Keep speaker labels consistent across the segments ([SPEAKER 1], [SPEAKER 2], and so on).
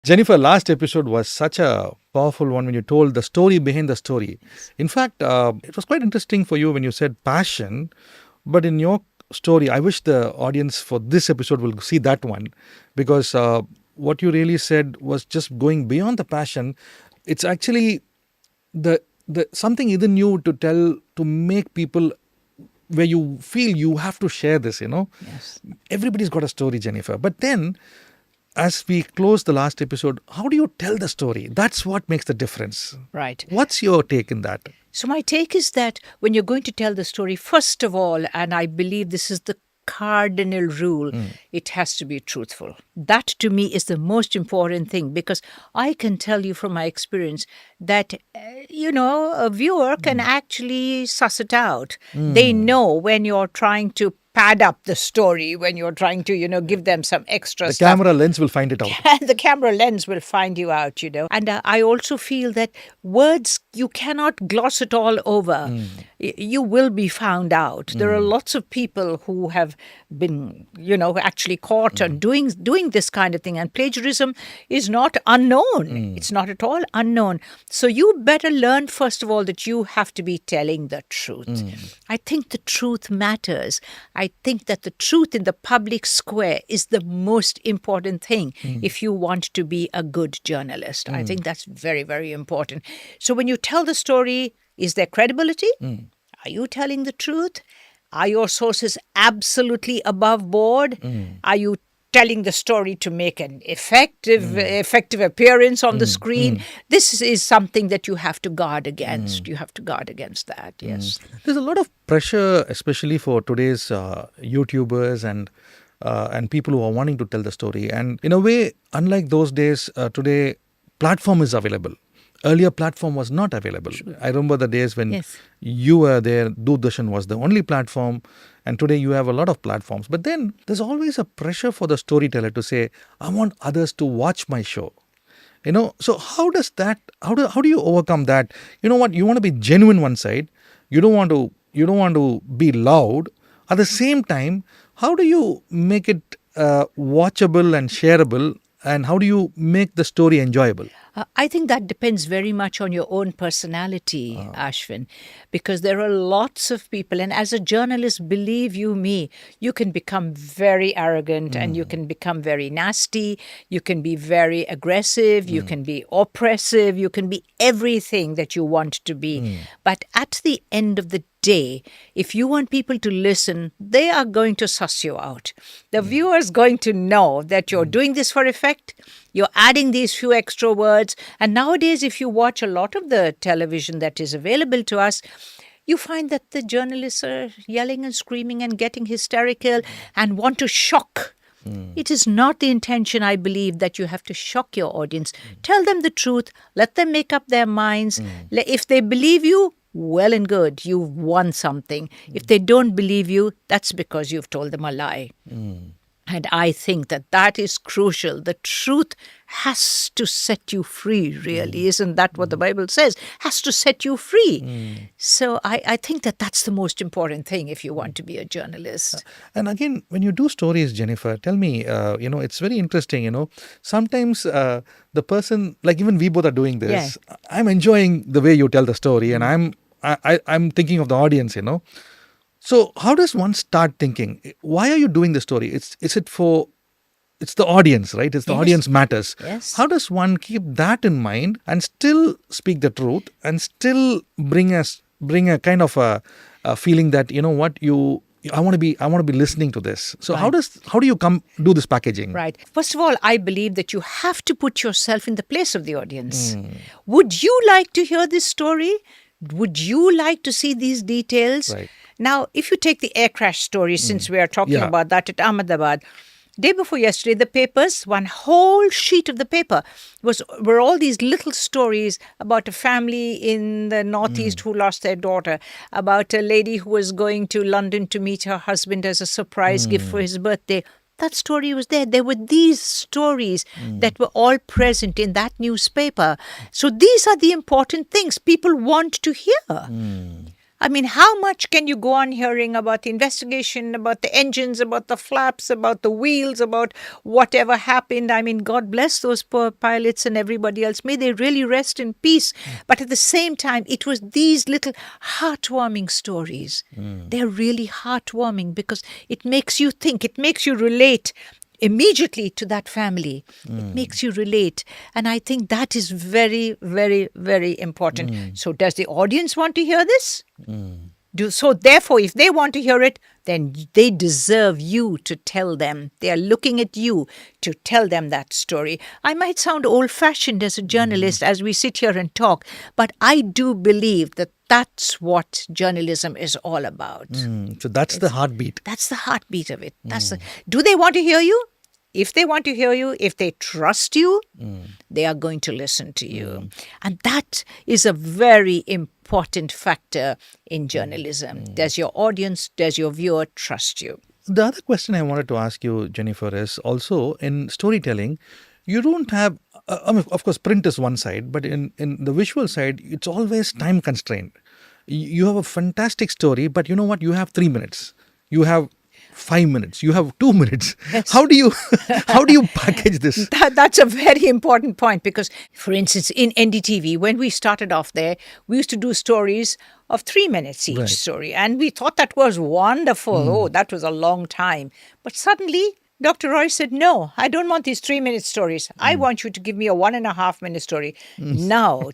[SPEAKER 1] Jennifer, last episode was such a powerful one when you told the story behind the story. In fact, it was quite interesting for you when you said passion, but in your story, I wish the audience for this episode will see that one, because what you really said was just going beyond the passion. It's actually the something within you to tell, to make people, where you feel you have to share this,
[SPEAKER 2] Yes.
[SPEAKER 1] Everybody's got a story, Jennifer. But then, as we close the last episode, how do you tell the story? That's what makes the difference.
[SPEAKER 2] Right.
[SPEAKER 1] What's your take in that?
[SPEAKER 2] So my take is that when you're going to tell the story, first of all, and I believe this is the cardinal rule, it has to be truthful. That to me is the most important thing, because I can tell you from my experience that, a viewer can actually suss it out. They know when you're trying to pad up the story, when you're trying to, give them some extra stuff.
[SPEAKER 1] The camera lens will find it out.
[SPEAKER 2] The camera lens will find you out, And I also feel that words, you cannot gloss it all over. You will be found out. There are lots of people who have been, actually caught on doing this kind of thing. And plagiarism is not unknown. It's not at all unknown. So you better learn, first of all, that you have to be telling the truth. I think the truth matters. I think that the truth in the public square is the most important thing if you want to be a good journalist. I think that's very, very important. So when you tell the story, is there credibility? Are you telling the truth? Are your sources absolutely above board? Are you telling the story to make an effective appearance on the screen? This is something that you have to guard against. You have to guard against that, yes.
[SPEAKER 1] There's a lot of pressure, especially for today's YouTubers and people who are wanting to tell the story. And in a way, unlike those days, today, platform is available. Earlier, platform was not available. Sure. I remember the days when you were there, Doordarshan was the only platform, and today you have a lot of platforms. But then there's always a pressure for the storyteller to say, I want others to watch my show. So how does that, how do you overcome that? You know what, you want to be genuine one side, you don't want to be loud. At the same time, how do you make it watchable and shareable, and how do you make the story enjoyable?
[SPEAKER 2] I think that depends very much on your own personality, Ashvin, because there are lots of people, and as a journalist, believe you me, you can become very arrogant and you can become very nasty, you can be very aggressive, you can be oppressive, you can be everything that you want to be. But at the end of the day, if you want people to listen, they are going to suss you out. The viewer is going to know that you're doing this for effect, you're adding these few extra words. And nowadays, if you watch a lot of the television that is available to us, you find that the journalists are yelling and screaming and getting hysterical and want to shock. It is not the intention, I believe, that you have to shock your audience. Tell them the truth. Let them make up their minds. If they believe you, well and good, you've won something. If they don't believe you, that's because you've told them a lie. And I think that that is crucial. The truth has to set you free, really. Isn't that what the Bible says? Has to set you free. So I think that that's the most important thing if you want to be a journalist.
[SPEAKER 1] And again, when you do stories, Jennifer, tell me, it's very interesting, sometimes the person, like even we both are doing this, I'm enjoying the way you tell the story, and I'm thinking of the audience, So how does one start thinking? Why are you doing the story? It's the audience, right? It's the audience matters.
[SPEAKER 2] Yes.
[SPEAKER 1] How does one keep that in mind and still speak the truth and still bring a kind of a feeling that, I want to be listening to this. So how do you do this packaging?
[SPEAKER 2] Right. First of all, I believe that you have to put yourself in the place of the audience. Would you like to hear this story? Would you like to see these details?
[SPEAKER 1] Right.
[SPEAKER 2] Now, if you take the air crash story, since we are talking about that at Ahmedabad, day before yesterday, the papers, one whole sheet of the paper were all these little stories about a family in the Northeast who lost their daughter, about a lady who was going to London to meet her husband as a surprise gift for his birthday. That story was there. There were these stories that were all present in that newspaper. So these are the important things people want to hear. I mean, how much can you go on hearing about the investigation, about the engines, about the flaps, about the wheels, about whatever happened? I mean, God bless those poor pilots and everybody else. May they really rest in peace. But at the same time, it was these little heartwarming stories. They're really heartwarming because it makes you think, it makes you relate immediately to that family. It makes you relate. And I think that is very, very, very important. So does the audience want to hear this? So therefore, if they want to hear it, then they deserve you to tell them. They are looking at you to tell them that story. I might sound old-fashioned as a journalist as we sit here and talk, but I do believe that that's what journalism is all about.
[SPEAKER 1] So that's the heartbeat.
[SPEAKER 2] That's the heartbeat of it. Do they want to hear you? If they want to hear you, if they trust you, they are going to listen to you. And that is a very important factor in journalism. Does your audience, does your viewer trust you?
[SPEAKER 1] The other question I wanted to ask you, Jennifer, is also in storytelling, you don't have, I mean, of course, print is one side, but in the visual side, it's always time constrained. You have a fantastic story, but you know what? You have 3 minutes. You have 5 minutes. You have 2 minutes.
[SPEAKER 2] Yes.
[SPEAKER 1] How do you package this?
[SPEAKER 2] That's a very important point because, for instance, in NDTV, when we started off there, we used to do stories of 3 minutes each story. And we thought that was wonderful. Oh, that was a long time. But suddenly, Dr. Roy said, no, I don't want these 3-minute stories. I want you to give me a 1.5-minute story. Now,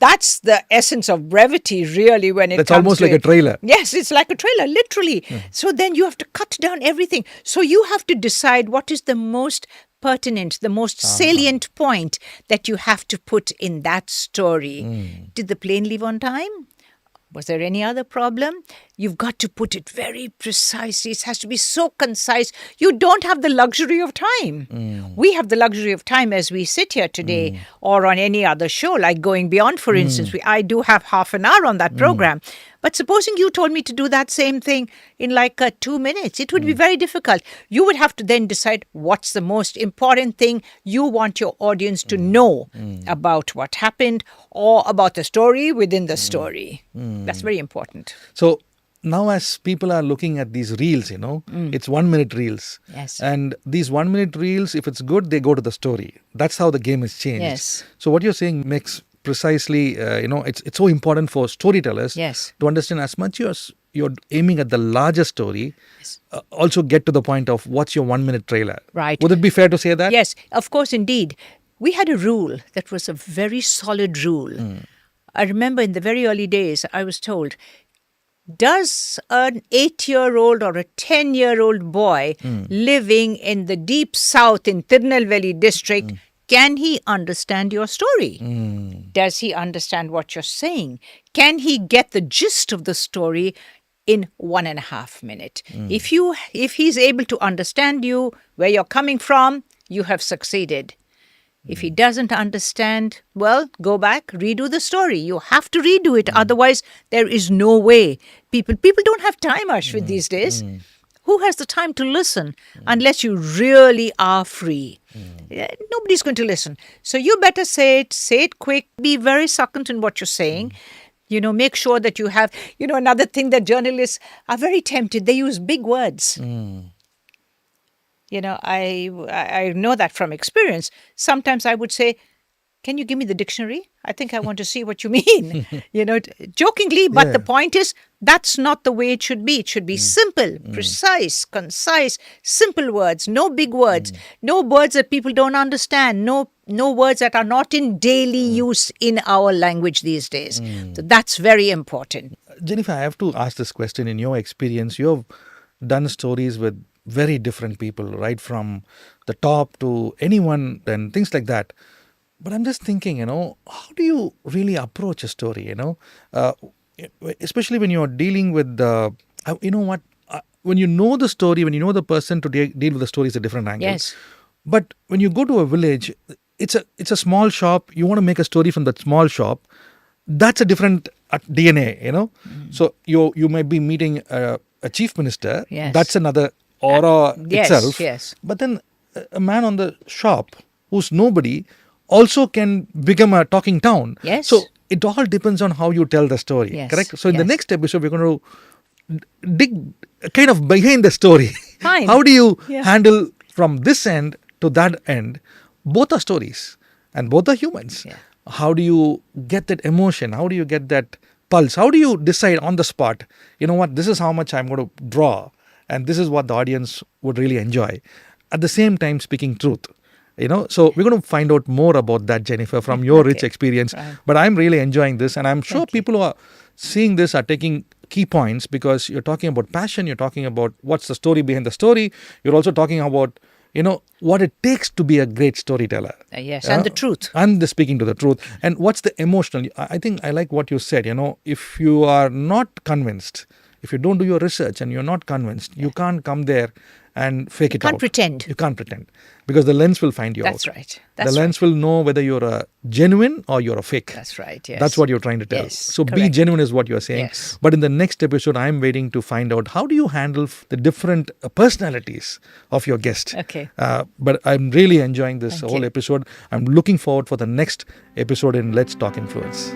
[SPEAKER 2] that's the essence of brevity, really, when it
[SPEAKER 1] That's
[SPEAKER 2] comes
[SPEAKER 1] almost
[SPEAKER 2] to
[SPEAKER 1] like a trailer.
[SPEAKER 2] Yes, it's like a trailer, literally. So then you have to cut down everything. So you have to decide what is the most pertinent, the most salient point that you have to put in that story. Did the plane leave on time? Was there any other problem? You've got to put it very precisely. It has to be so concise. You don't have the luxury of time. We have the luxury of time as we sit here today or on any other show, like Going Beyond, for instance. I do have half an hour on that program. But supposing you told me to do that same thing in like 2 minutes, it would be very difficult. You would have to then decide what's the most important thing you want your audience to know about what happened or about the story within the story. That's very important.
[SPEAKER 1] So now as people are looking at these reels, it's 1 minute reels.
[SPEAKER 2] Yes.
[SPEAKER 1] And these 1 minute reels, if it's good, they go to the story. That's how the game has changed.
[SPEAKER 2] Yes.
[SPEAKER 1] So what you're saying makes precisely, it's so important for storytellers to understand as much as you're aiming at the larger story, also get to the point of what's your 1 minute trailer.
[SPEAKER 2] Right.
[SPEAKER 1] Would it be fair to say that?
[SPEAKER 2] Yes, of course, indeed. We had a rule that was a very solid rule. I remember in the very early days, I was told, does an 8-year-old or a 10-year-old boy living in the deep south in Tirunelveli district, can he understand your story? Does he understand what you're saying? Can he get the gist of the story in 1.5 minutes? If he's able to understand you, where you're coming from, you have succeeded. If he doesn't understand, well, go back, redo the story. You have to redo it. Otherwise, there is no way. People don't have time, Ashvin, these days. Who has the time to listen unless you really are free? Nobody's going to listen. So you better say it quick, be very succinct in what you're saying. Make sure that you have, another thing that journalists are very tempted, they use big words. I know that from experience. Sometimes I would say, can you give me the dictionary? I think I want to see what you mean. Jokingly, but the point is, that's not the way it should be. It should be simple, precise, concise, simple words, no big words, no words that people don't understand, no words that are not in daily use in our language these days. So that's very important.
[SPEAKER 1] Jennifer, I have to ask this question. In your experience, you have done stories with very different people, right from the top to anyone and things like that. But I'm just thinking, how do you really approach a story, especially when you're dealing with when you know the story, when you know the person to deal with the story is a different angle.
[SPEAKER 2] Yes.
[SPEAKER 1] But when you go to a village, it's a small shop. You want to make a story from that small shop. That's a different DNA, So you might be meeting a chief minister.
[SPEAKER 2] Yes.
[SPEAKER 1] That's another aura itself.
[SPEAKER 2] Yes.
[SPEAKER 1] But then a man on the shop who's nobody also can become a talking town.
[SPEAKER 2] Yes.
[SPEAKER 1] So it all depends on how you tell the story.
[SPEAKER 2] Yes,
[SPEAKER 1] Correct? So in the
[SPEAKER 2] yes.
[SPEAKER 1] next episode, we're going to dig kind of behind the story.
[SPEAKER 2] Fine.
[SPEAKER 1] How do you
[SPEAKER 2] Yeah.
[SPEAKER 1] handle from this end to that end? Both are stories and both are humans.
[SPEAKER 2] Yeah.
[SPEAKER 1] How do you get that emotion? How do you get that pulse? How do you decide on the spot, you know what, this is how much I'm going to draw and this is what the audience would really enjoy. At the same time, speaking truth. So we're going to find out more about that, Jennifer, from your rich
[SPEAKER 2] Okay.
[SPEAKER 1] experience.
[SPEAKER 2] Right.
[SPEAKER 1] But I'm really enjoying this, and I'm sure
[SPEAKER 2] Thank you.
[SPEAKER 1] people who are seeing this are taking key points, because you're talking about passion, you're talking about what's the story behind the story, you're also talking about what it takes to be a great storyteller.
[SPEAKER 2] Yes, and the truth.
[SPEAKER 1] And the speaking to the truth. And what's the emotional? I think I like what you said. If you are not convinced, if you don't do your research and you're not convinced, you can't come there and fake it out.
[SPEAKER 2] Can't pretend.
[SPEAKER 1] You can't pretend, because the lens will find you
[SPEAKER 2] That's
[SPEAKER 1] out.
[SPEAKER 2] right.
[SPEAKER 1] The
[SPEAKER 2] That's
[SPEAKER 1] lens will know whether you're a genuine or you're a fake.
[SPEAKER 2] That's right. Yes.
[SPEAKER 1] That's what you're trying to tell.
[SPEAKER 2] Yes,
[SPEAKER 1] So be
[SPEAKER 2] correct.
[SPEAKER 1] genuine is what you're saying.
[SPEAKER 2] Yes.
[SPEAKER 1] But in the next episode, I'm waiting to find out how do you handle the different personalities of your guest.
[SPEAKER 2] Okay.
[SPEAKER 1] But I'm really enjoying this
[SPEAKER 2] Thank
[SPEAKER 1] whole
[SPEAKER 2] you.
[SPEAKER 1] episode. I'm looking forward for the next episode in Let's Talk Influence.